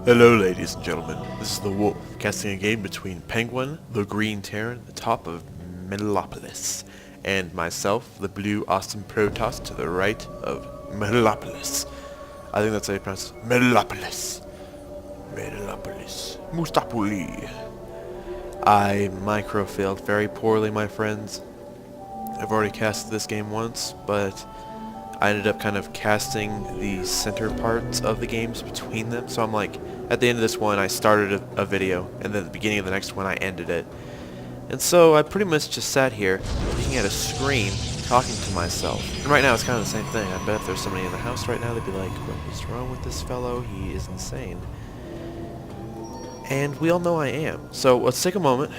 Hello ladies and gentlemen, this is the Wolf, casting a game between Penguin, the Green Terran, the top of Melopolis, and myself, the Blue Austin Protoss, to the right of Melopolis. I think that's how you pronounce it. Melopolis. Melopolis. Mustapuli. I micro-failed very poorly, my friends. I've already cast this game once, but I ended up kind of casting the center parts of the games between them. So I'm like, at the end of this one, I started a video, and then at the beginning of the next one, I ended it. And so I pretty much just sat here, looking at a screen, talking to myself. And right now, it's kind of the same thing. I bet if there's somebody in the house right now, they'd be like, what is wrong with this fellow? He is insane. And we all know I am. So let's take a moment,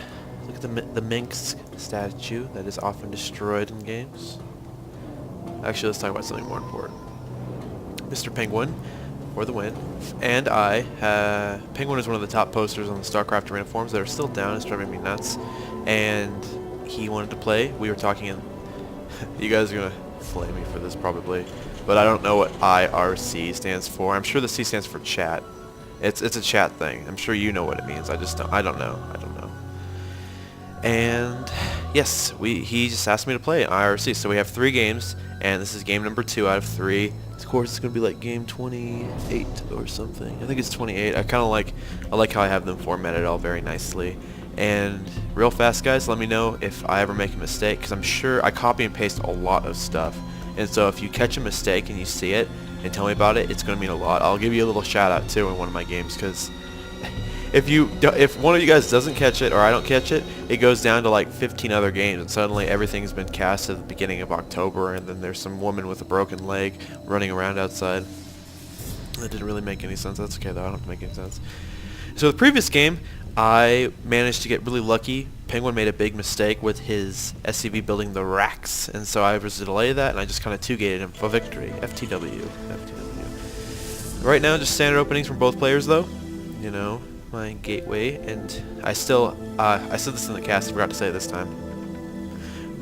look at the Minx statue that is often destroyed in games. Actually, let's talk about something more important. Mr. Penguin, for the win. And Penguin is one of the top posters on the StarCraft Arena forums that are still down. It's driving me nuts. And he wanted to play. We were talking, and you guys are going to flame me for this probably. But I don't know what IRC stands for. I'm sure the C stands for chat. It's a chat thing. I'm sure you know what it means. I don't know. And yes, he just asked me to play IRC. So we have 3 games, and this is game number 2 out of 3. Of course, it's going to be like game 28 or something. I think it's 28. I like how I have them formatted all very nicely. And real fast, guys, let me know if I ever make a mistake, because I'm sure I copy and paste a lot of stuff. And so if you catch a mistake and you see it and tell me about it, it's going to mean a lot. I'll give you a little shout out too in one of my games, because if one of you guys doesn't catch it or I don't catch it, it goes down to like 15 other games, and suddenly everything's been cast at the beginning of October, and then there's some woman with a broken leg running around outside. That didn't really make any sense. That's okay though, I don't have to make any sense. So the previous game, I managed to get really lucky. Penguin made a big mistake with his SCV building the racks, and so I was to delay that, and I just kind of 2-gated him for victory. FTW. Right now, just standard openings from both players though. You know, my gateway, and I said this in the cast, I forgot to say it this time.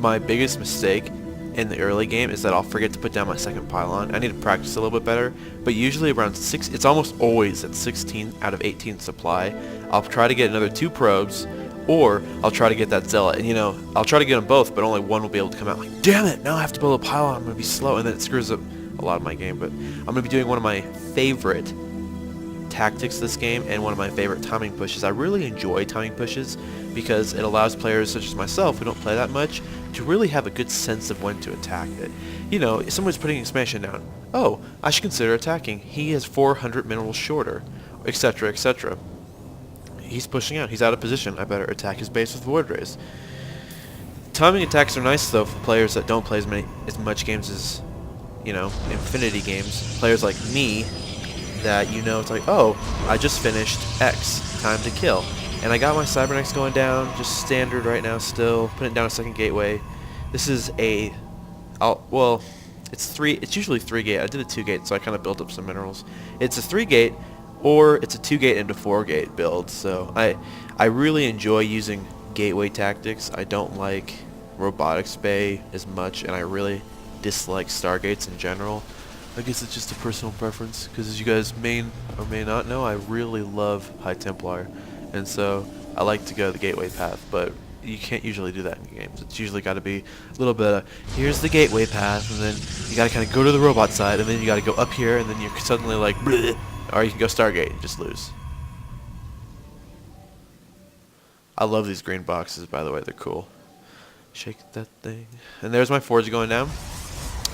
My biggest mistake in the early game is that I'll forget to put down my second pylon. I need to practice a little bit better, but usually around 6, it's almost always at 16 out of 18 supply. I'll try to get another 2 probes, or I'll try to get that zealot, and you know, I'll try to get them both, but only one will be able to come out. Like, damn it, now I have to build a pylon, I'm going to be slow, and then it screws up a lot of my game. But I'm going to be doing one of my favorite tactics this game, and one of my favorite timing pushes. I really enjoy timing pushes because it allows players such as myself who don't play that much to really have a good sense of when to attack it. You know, if someone's putting expansion down, oh, I should consider attacking. He is 400 minerals shorter, etc., etc. He's pushing out. He's out of position. I better attack his base with Void Rays. Timing attacks are nice though for players that don't play as much games as, you know, Infinity games. Players like me, that, you know, it's like, oh, I just finished X, time to kill. And I got my Cybernetics going down, just standard right now still, putting down a second gateway. This is well, it's usually 3-gate. I did a 2-gate, so I kind of built up some minerals. It's a 3-gate, or it's a 2-gate into 4-gate build, so I really enjoy using gateway tactics. I don't like Robotics Bay as much, and I really dislike Stargates in general. I guess it's just a personal preference, because as you guys may or may not know, I really love High Templar, and so I like to go the gateway path, but you can't usually do that in games. It's usually got to be a little bit of, here's the gateway path, and then you got to kind of go to the robot side, and then you got to go up here, and then you're suddenly like, bleh, or you can go Stargate and just lose. I love these green boxes, by the way, they're cool. Shake that thing. And there's my forge going down.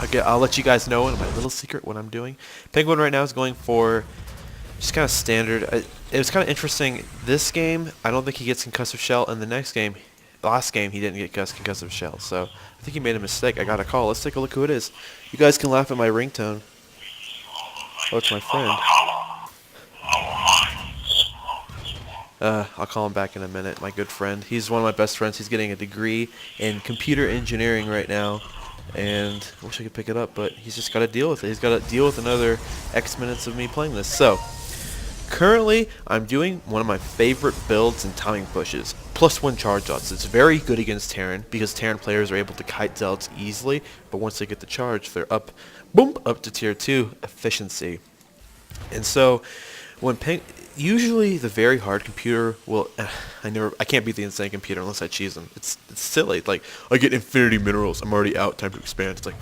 Okay, I'll let you guys know in my little secret what I'm doing. Penguin right now is going for just kind of standard. It was kind of interesting. This game, I don't think he gets concussive shell. And the next game, last game, he didn't get concussive shell. So I think he made a mistake. I got a call. Let's take a look who it is. You guys can laugh at my ringtone. Oh, it's my friend. I'll call him back in a minute. My good friend. He's one of my best friends. He's getting a degree in computer engineering right now. And I wish I could pick it up, but he's just got to deal with it. He's got to deal with another X minutes of me playing this. So, currently, I'm doing one of my favorite builds and timing pushes. +1 charge odds. It's very good against Terran, because Terran players are able to kite zealots easily, but once they get the charge, they're up to tier 2 efficiency. And so, when Usually the very hard computer will. I can't beat the insane computer unless I cheese them. It's silly. Like I get infinity minerals. I'm already out. Time to expand. It's like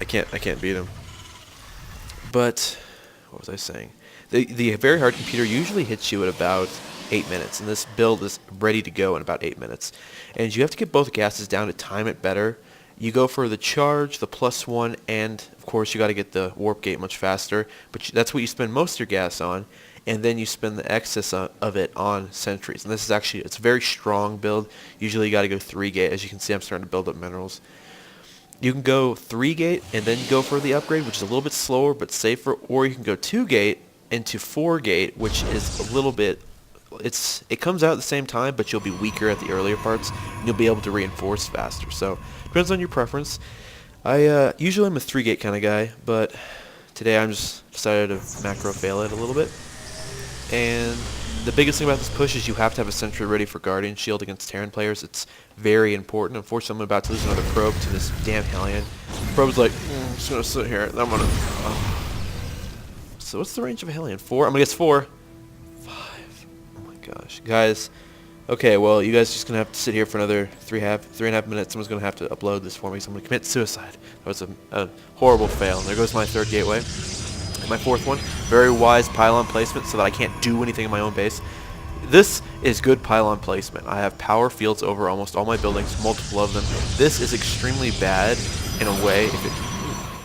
I can't beat them. But what was I saying? The very hard computer usually hits you at about 8 minutes, and this build is ready to go in about 8 minutes. And you have to get both gases down to time it better. You go for the charge, the +1, and of course you got to get the warp gate much faster. But that's what you spend most of your gas on, and then you spend the excess of it on sentries. And this is actually it's a very strong build. Usually you got to go 3 gate. As you can see, I'm starting to build up minerals. You can go 3 gate and then go for the upgrade, which is a little bit slower but safer, or you can go 2 gate into 4 gate, which is a little bit. It comes out at the same time, but you'll be weaker at the earlier parts, and you'll be able to reinforce faster. So depends on your preference. I usually I'm a 3 gate kind of guy, but today I'm just decided to macro fail it a little bit. And the biggest thing about this push is you have to have a sentry ready for Guardian Shield against Terran players. It's very important. Unfortunately, I'm about to lose another probe to this damn Hellion. The probe's like, I'm just going to sit here. I'm going to... So what's the range of a Hellion? 4? I'm going to guess 4. 5. Oh my gosh. Guys, okay, well, you guys are just going to have to sit here for another 3.5 minutes. Someone's going to have to upload this for me, so I'm going to commit suicide. That was a horrible fail. And there goes my 3rd gateway. My 4th one, very wise pylon placement so that I can't do anything in my own base. This is good pylon placement. I have power fields over almost all my buildings, multiple of them. This is extremely bad in a way.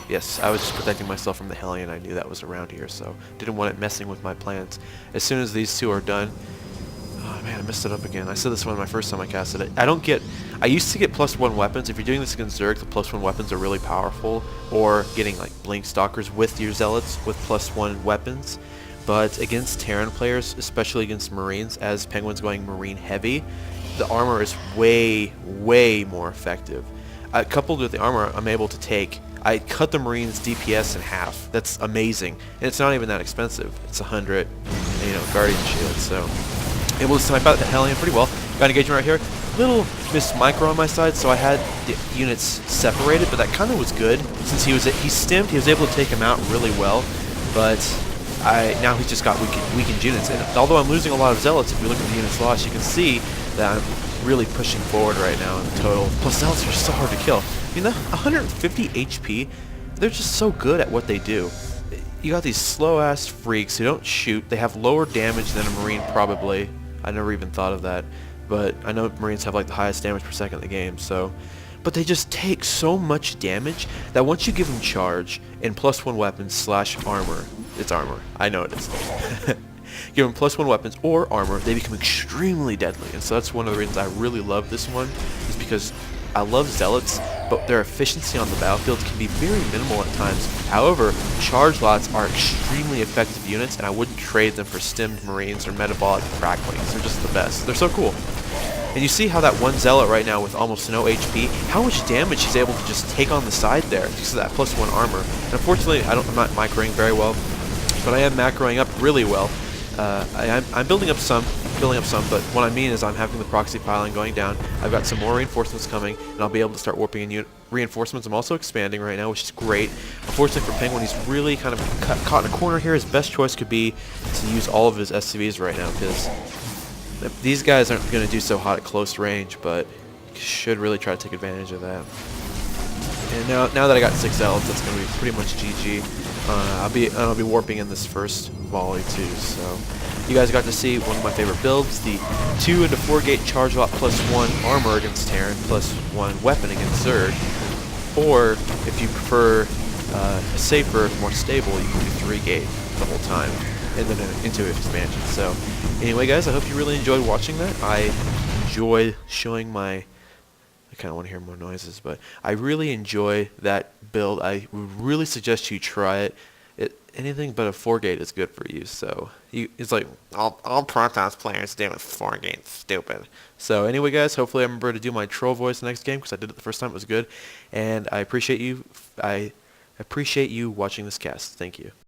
Yes, I was just protecting myself from the Hellion. I knew that was around here, so didn't want it messing with my plans. As soon as these 2 are done, oh man, I messed it up again. I said this one my first time I casted it. I used to get +1 weapons. If you're doing this against Zerg, the +1 weapons are really powerful. Or getting like Blink Stalkers with your Zealots with +1 weapons. But against Terran players, especially against Marines, as Penguin's going Marine heavy, the armor is way, way more effective. Coupled with the armor, I'm able to I cut the Marines' DPS in half. That's amazing. And it's not even that expensive. It's 100, Guardian Shield, so... able to snipe out the Hellion pretty well. Got engagement right here. Little missed micro on my side, so I had the units separated, but that kind of was good since he stimmed. He was able to take him out really well, but now he's just got weakened units. And although I'm losing a lot of Zealots, if you look at the units lost, you can see that I'm really pushing forward right now in the total. Plus Zealots are so hard to kill. I mean, the 150 HP, they're just so good at what they do. You got these slow-ass freaks who don't shoot. They have lower damage than a Marine, probably. I never even thought of that, but I know Marines have like the highest damage per second in the game, so... But they just take so much damage that once you give them charge and +1 weapons / armor, it's armor, I know it is. Give them +1 weapons or armor, they become extremely deadly, and so that's one of the reasons I really love this one, is because I love Zealots, but their efficiency on the battlefield can be very minimal at times. However, charge lots are extremely effective units, and I wouldn't trade them for stimmed Marines or metabolic cracklings. They're just the best. They're so cool. And you see how that one Zealot right now with almost no HP, how much damage he's able to just take on the side there because of that +1 armor. And unfortunately, I'm not macroing very well, but I am macroing up really well. I'm building up some, but what I mean is I'm having the proxy piling going down. I've got some more reinforcements coming, and I'll be able to start warping in reinforcements. I'm also expanding right now, which is great. Unfortunately for Penguin, he's really kind of caught in a corner here. His best choice could be to use all of his SCVs right now, because these guys aren't going to do so hot at close range, but should really try to take advantage of that. And now that I got 6 Zealots, that's going to be pretty much GG. I'll be warping in this first volley too, so you guys got to see one of my favorite builds, the 2 into 4 gate charge lot +1 armor against Terran, +1 weapon against Zerg, or if you prefer a safer, more stable, you can do 3 gate the whole time, and then into expansion. So anyway guys, I hope you really enjoyed watching that. I enjoy showing I kind of want to hear more noises, but I really enjoy that build. I would really suggest you try it. Anything but a 4 gate is good for you. So it's like all Protoss players doing 4 gate, stupid. So anyway, guys, hopefully I remember to do my troll voice next game because I did it the first time. It was good, and I appreciate you. I appreciate you watching this cast. Thank you.